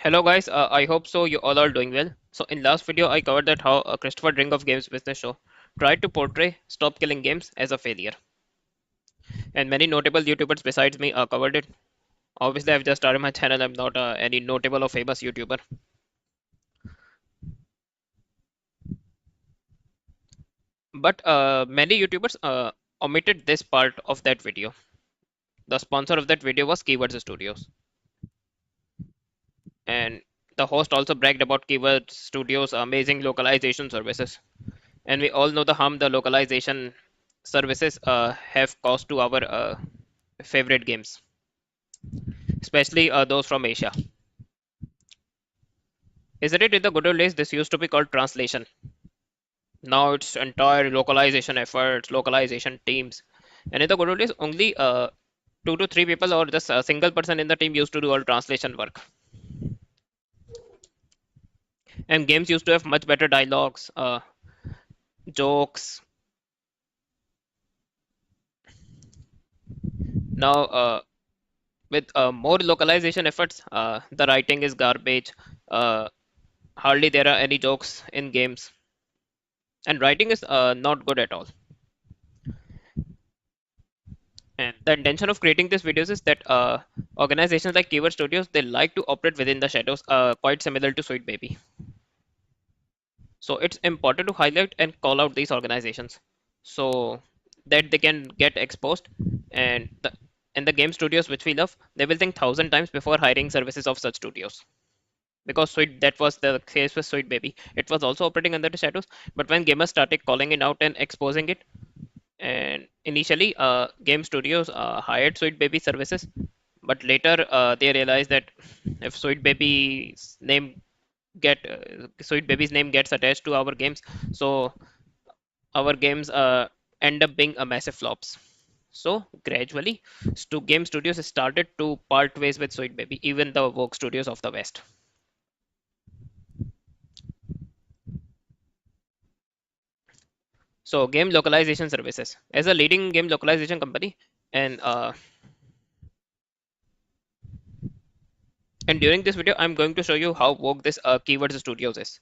Hello guys, I hope so you all are doing well. So in last video I covered that how Christopher Drink of Games Business Show tried to portray Stop Killing Games as a failure. And many notable YouTubers besides me covered it. Obviously I've just started my channel, I'm not any notable or famous YouTuber. But many YouTubers omitted this part of that video. The sponsor of that video was Keywords Studios. And the host also bragged about Keywords Studios' amazing localization services. And we all know the harm the localization services have caused to our favorite games, especially those from Asia. Isn't it in the good old days this used to be called translation? Now it's entire localization efforts, localization teams. And in the good old days, only 2 to 3 people or just a single person in the team used to do all translation work. And games used to have much better dialogues, jokes. Now, with more localization efforts, the writing is garbage. Uh, Hardly there are any jokes in games, and writing is not good at all. And the intention of creating these videos is that organizations like Keyword Studios, they like to operate within the shadows, quite similar to Sweet Baby. So it's important to highlight and call out these organizations so that they can get exposed, and the game studios which we love, they will think 1,000 times before hiring services of such studios. Because Sweet, that was the case with Sweet Baby. It was also operating under the shadows, but when gamers started calling it out and exposing it, and initially game studios hired Sweet Baby services, but later they realized that if Sweet Baby's name gets attached to our games, so our games end up being a massive flops. So gradually, game studios started to part ways with Sweet Baby, even the Vogue studios of the West. So game localization services. As a leading game localization company, and uh, and during this video, I'm going to show you how woke this Keywords Studios is.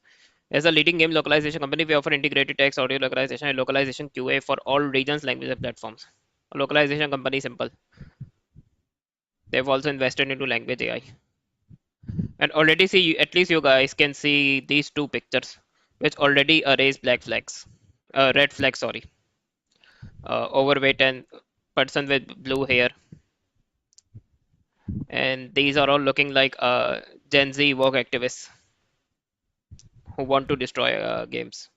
As a leading game localization company, we offer integrated text, audio localization, and localization QA for all regions, languages, and platforms. A localization company is simple. They've also invested into language AI. And already see, at least you guys can see these two pictures, which already raise black flags, red flags, sorry. Overweight and person with blue hair, and these are all looking like Gen Z woke activists who want to destroy games.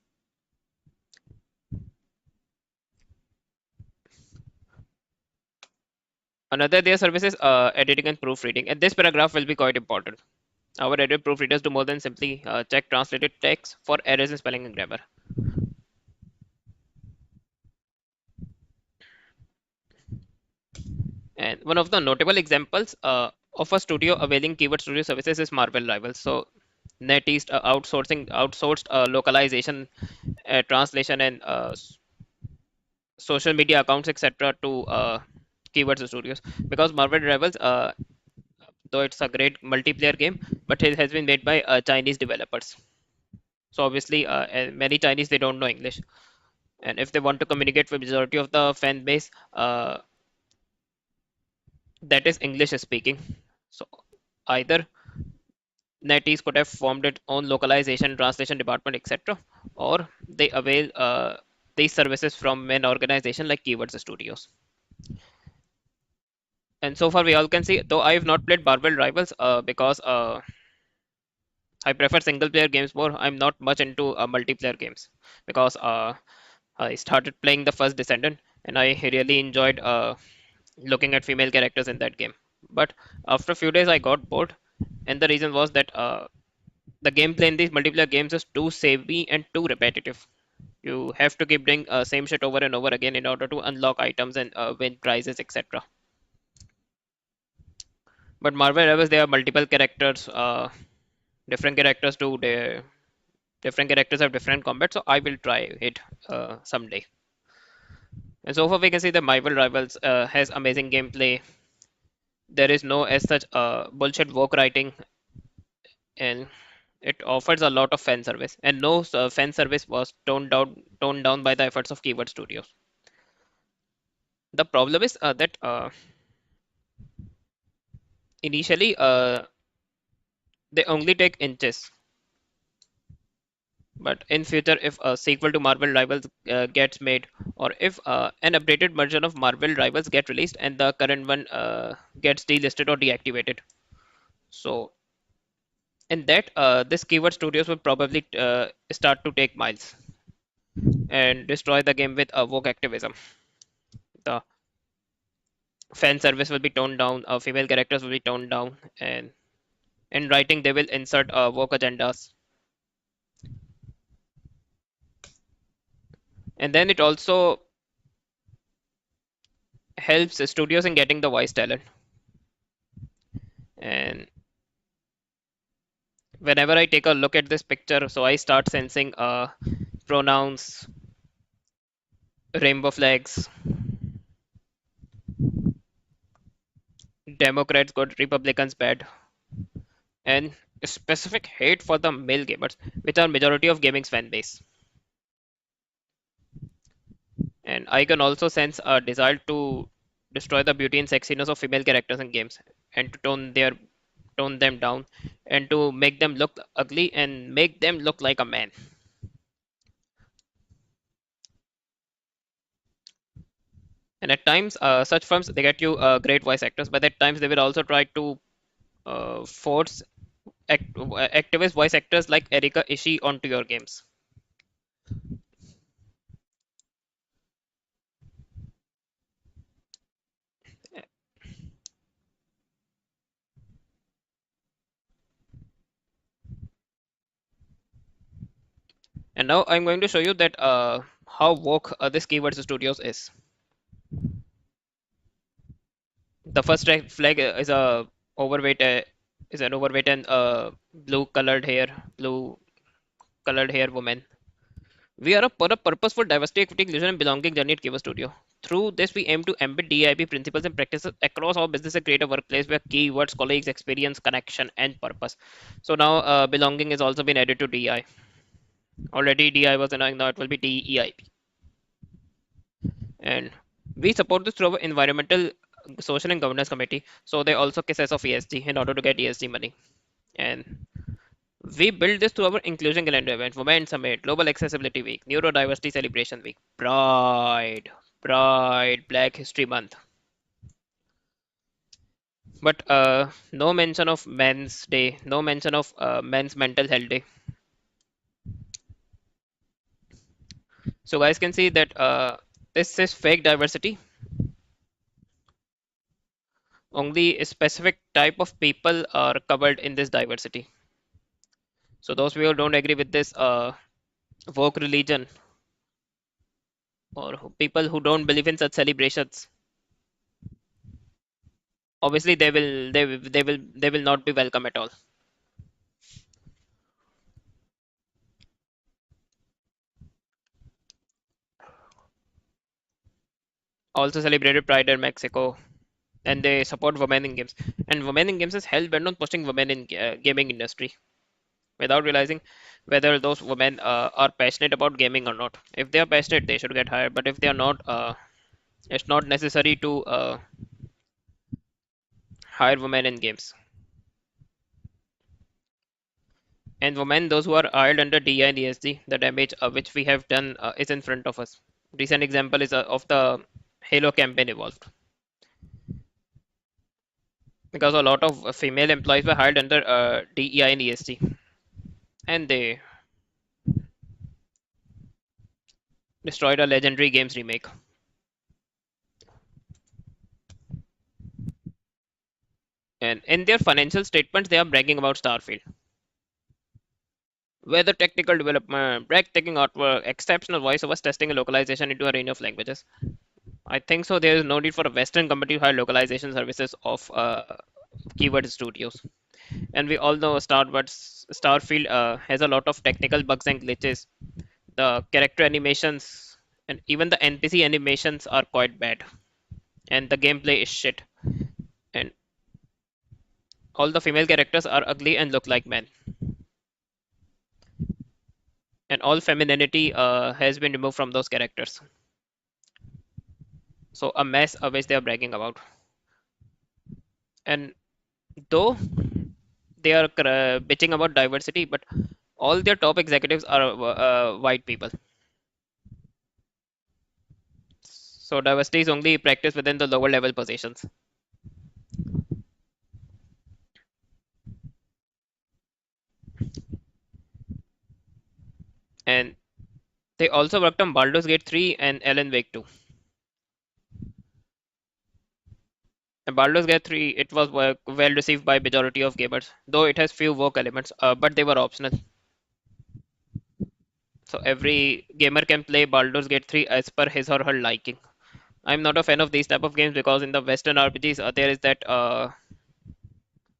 Another their services editing and proofreading, and this paragraph will be quite important. Our edit proofreaders do more than simply check translated text for errors in spelling and grammar. And one of the notable examples of a studio availing keyword studio services is Marvel Rivals. So NetEast outsourced localization, translation, and social media accounts, etc. to Keywords Studios, because Marvel Rivals, though it's a great multiplayer game, but it has been made by Chinese developers. So obviously, many Chinese, they don't know English, and if they want to communicate with majority of the fan base, that is English speaking. So either NetEase could have formed its own localization, translation department, etc., or they avail these services from an organization like Keywords Studios. And so far, we all can see, though I have not played Marvel Rivals because I prefer single player games more. I'm not much into multiplayer games because I started playing the first Descendant, and I really enjoyed looking at female characters in that game. But after a few days, I got bored, and the reason was that the gameplay in these multiplayer games is too savvy and too repetitive. You have to keep doing same shit over and over again in order to unlock items and win prizes, etc. But Marvel Rivals, there are multiple characters. Different characters do their different characters have different combat. So I will try it someday. And so far we can see the Marvel Rivals has amazing gameplay. There is no as such bullshit work writing. and it offers a lot of fan service, and no fan service was toned down by the efforts of Keyword Studios. The problem is that initially they only take inches, but in future, if a sequel to Marvel Rivals gets made, or if an updated version of Marvel Rivals get released and the current one gets delisted or deactivated, so in that this Keyword Studios will probably start to take miles and destroy the game with woke activism. The fan service will be toned down, female characters will be toned down, and in writing they will insert woke agendas. And then it also helps studios in getting the voice talent. And whenever I take a look at this picture, so I start sensing pronouns, rainbow flags, Democrats good, Republicans bad, and specific hate for the male gamers, which are majority of gaming's fan base. And I can also sense a desire to destroy the beauty and sexiness of female characters in games and to tone them down and to make them look ugly and make them look like a man. And at times, such firms they get you great voice actors, but at times they will also try to force activist voice actors like Erika Ishii onto your games. And now I'm going to show you that how woke this Keywords Studios is. The first red flag overweight is an overweight and blue colored hair woman. We are for a purposeful diversity, equity, inclusion, and belonging journey at Kiva Studio. Through this, we aim to embed DIP principles and practices across our business and create a workplace where keywords, colleagues, experience, connection, and purpose. So now belonging has also been added to DI. Already DI was annoying, now it will be DEIP. And we support this through our environmental, social, and governance committee. So they also kiss us of ESG in order to get ESG money. And we build this through our inclusion calendar event, Women Summit, Global Accessibility Week, Neurodiversity Celebration Week, Pride, Black History Month. But no mention of Men's Day, no mention of Men's Mental Health Day. So guys can see that this is fake diversity. Only a specific type of people are covered in this diversity. So those people don't agree with this woke religion or people who don't believe in such celebrations, obviously they will not be welcome at all. Also celebrated Pride in Mexico, and they support women in games. And women in games is hell bent on pushing women in gaming industry without realizing whether those women are passionate about gaming or not. If they are passionate, they should get hired. But if they are not, it's not necessary to hire women in games. And women, those who are hired under DI and ESG, the damage which we have done is in front of us. Recent example is of the Halo campaign evolved because a lot of female employees were hired under DEI and ESG, and they destroyed a legendary games remake. And in their financial statements, they are bragging about Starfield. Whether technical development, breathtaking artwork, exceptional voiceovers, testing and localization into a range of languages. I think so. There is no need for a Western company to hire localization services of Keyword Studios. And we all know Starfield has a lot of technical bugs and glitches. The character animations and even the NPC animations are quite bad, and the gameplay is shit. And all the female characters are ugly and look like men. and all femininity has been removed from those characters. So a mess which they are bragging about. And though they are bitching about diversity, but all their top executives are white people. So diversity is only practiced within the lower level positions. And they also worked on Baldur's Gate 3 and Alan Wake 2. And Baldur's Gate 3, it was well received by majority of gamers, though it has few work elements, but they were optional. So every gamer can play Baldur's Gate 3 as per his or her liking. I'm not a fan of these type of games because in the Western RPGs there is that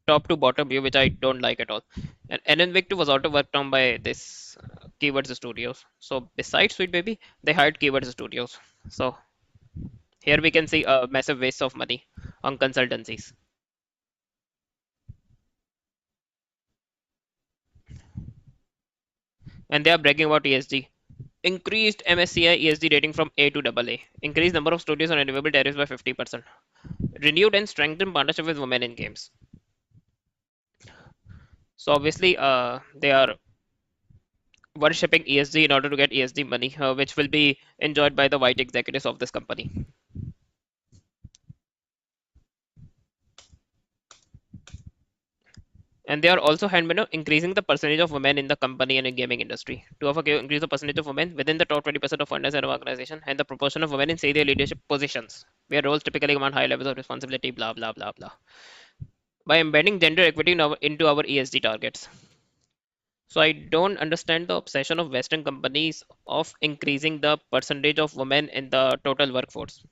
top to bottom view which I don't like at all. And Alan Wake 2 was also worked on by this Keywords Studios. So besides Sweet Baby, they hired Keywords Studios. So here we can see a massive waste of money on consultancies. And they are bragging about ESG. Increased MSCI ESG rating from A to AA. Increased number of studios on renewable tariffs by 50%. Renewed and strengthened partnership with women in games. So obviously, they are worshipping ESG in order to get ESG money, which will be enjoyed by the white executives of this company. And they are also increasing the percentage of women in the company and in gaming industry. To offer increase the percentage of women within the top 20% of funders and organization, and the proportion of women in senior leadership positions, where roles typically command high levels of responsibility. Blah blah blah blah. By embedding gender equity into our ESG targets. So I don't understand the obsession of Western companies of increasing the percentage of women in the total workforce.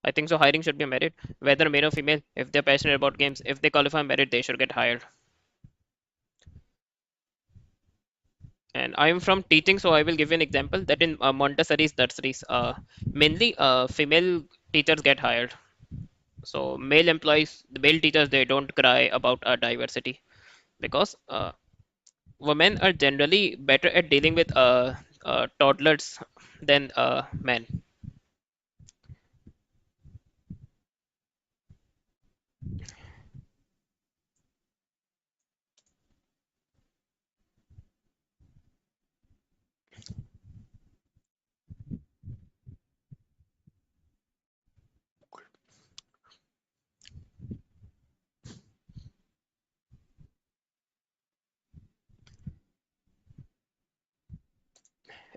I think so. Hiring should be a merit, whether male or female. If they're passionate about games, if they qualify merit, they should get hired. And I'm from teaching, so I will give you an example that in Montessori's nurseries, mainly female teachers get hired. So male employees, the male teachers, they don't cry about diversity because women are generally better at dealing with toddlers than men.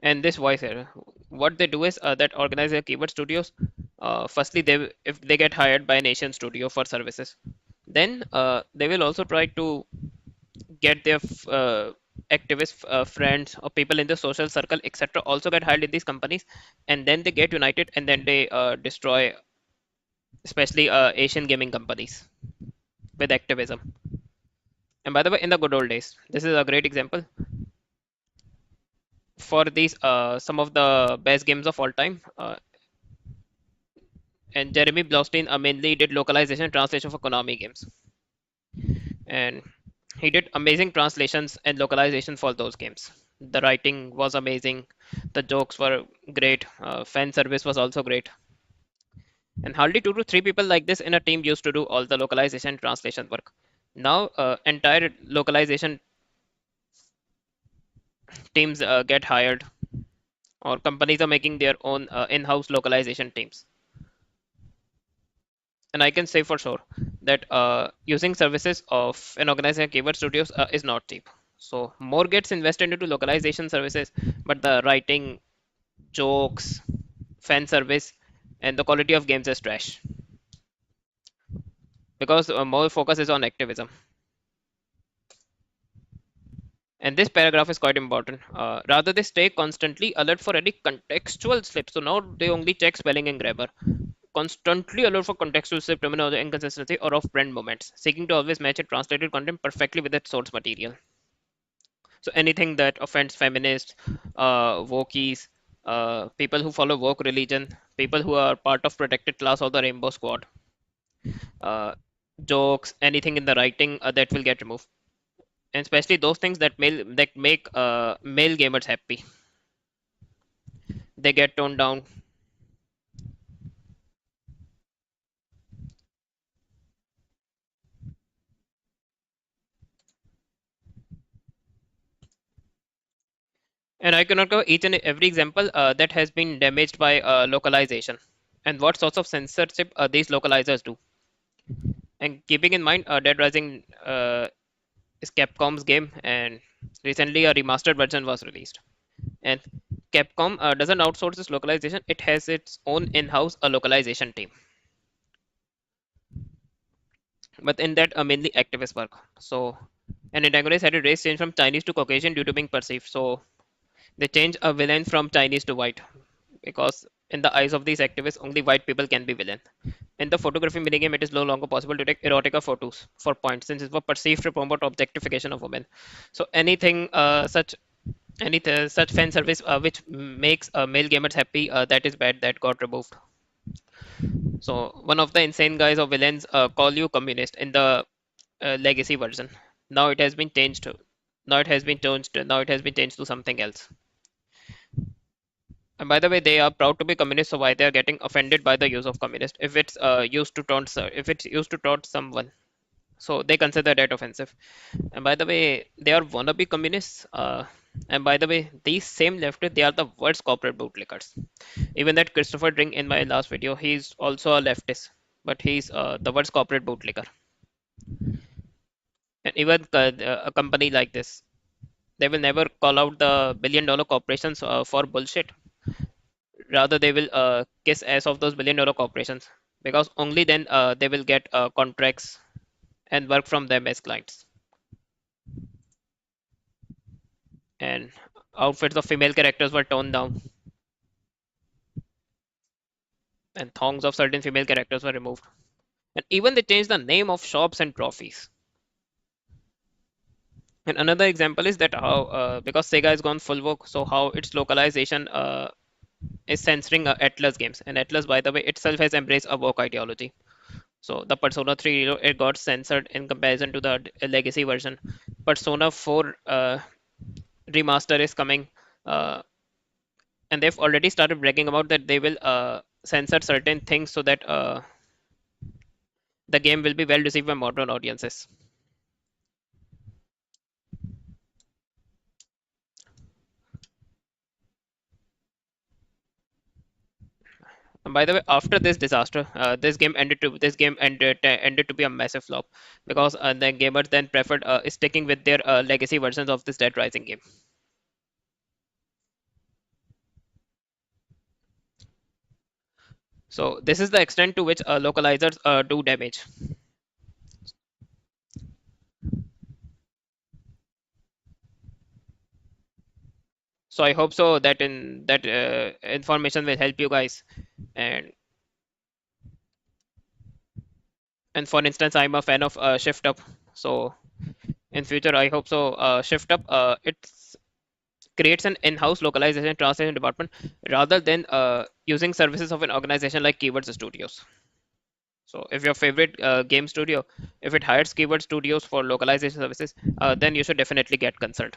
And this voice error, what they do is that organize their keyword studios. Firstly, they if they get hired by an Asian studio for services, then they will also try to get their activist friends or people in the social circle, etc., also get hired in these companies, and then they get united and then they destroy, especially Asian gaming companies with activism. And by the way, in the good old days, this is a great example for these some of the best games of all time. And Jeremy Blaustein mainly did localization and translation for Konami games, and he did amazing translations and localization for those games. The writing was amazing, the jokes were great, fan service was also great, and hardly 2 to 3 people like this in a team used to do all the localization and translation work. Now, entire localization teams get hired, or companies are making their own in-house localization teams. And I can say for sure that using services of an organization like Keyword Studios is not cheap. So more gets invested into localization services, but the writing, jokes, fan service, and the quality of games is trash because more focus is on activism. And this paragraph is quite important. Rather, they stay constantly alert for any contextual slips. So now they only check spelling and grammar. Constantly alert for contextual slip, terminology inconsistency, or off-brand moments, seeking to always match a translated content perfectly with its source material. So anything that offends feminists, wokies, people who follow woke religion, people who are part of protected class or the Rainbow Squad, uh, jokes, anything in the writing that will get removed. and especially those things that make male gamers happy. They get toned down. And I cannot cover each and every example that has been damaged by localization and what sorts of censorship these localizers do. And keeping in mind, Dead Rising is Capcom's game, and recently a remastered version was released. And Capcom doesn't outsource this localization; it has its own in-house localization team. But in that, mainly activist work. So, an antagonist had a race change from Chinese to Caucasian due to being perceived. So, they change a villain from Chinese to white because in the eyes of these activists, only white people can be villain. In the photography minigame, it is no longer possible to take erotica photos for points since it was perceived to promote objectification of women. So anything such fan service which makes male gamers happy, that is bad. That got removed. So one of the insane guys or villains call you communist in the legacy version. Now it has been changed. Now it has been changed. Now it has been changed to something else. And by the way, they are proud to be communist, so why they are getting offended by the use of communist if it's used to taunt if it's used to taunt someone, so they consider that offensive. And by the way, they are wannabe communists. And by the way, these same leftists, they are the worst corporate bootlickers. Even that Christopher Dring in my last video, he's also a leftist, but he's the worst corporate bootlicker. And even a company like this, they will never call out the billion-dollar corporations for bullshit. Rather, they will kiss ass of those billion-dollar corporations because only then they will get contracts and work from them as clients. And outfits of female characters were toned down, and thongs of certain female characters were removed. And even they changed the name of shops and trophies. And another example is that how, because Sega has gone full woke, so how its localization is censoring Atlas games. And Atlas, by the way, itself has embraced a woke ideology. So the Persona 3 it got censored in comparison to the legacy version. Persona 4 remaster is coming, uh, and they've already started bragging about that they will censor certain things so that the game will be well received by modern audiences. And by the way, after this disaster, this game ended to be a massive flop because the gamers then preferred sticking with their legacy versions of this Dead Rising game. So this is the extent to which localizers do damage. So I hope so that in that information will help you guys. And for instance, I'm a fan of Shift Up. So in future, I hope so. Shift Up it creates an in-house localization translation department rather than using services of an organization like Keywords Studios. So if your favorite game studio, if it hires Keyword Studios for localization services, then you should definitely get concerned.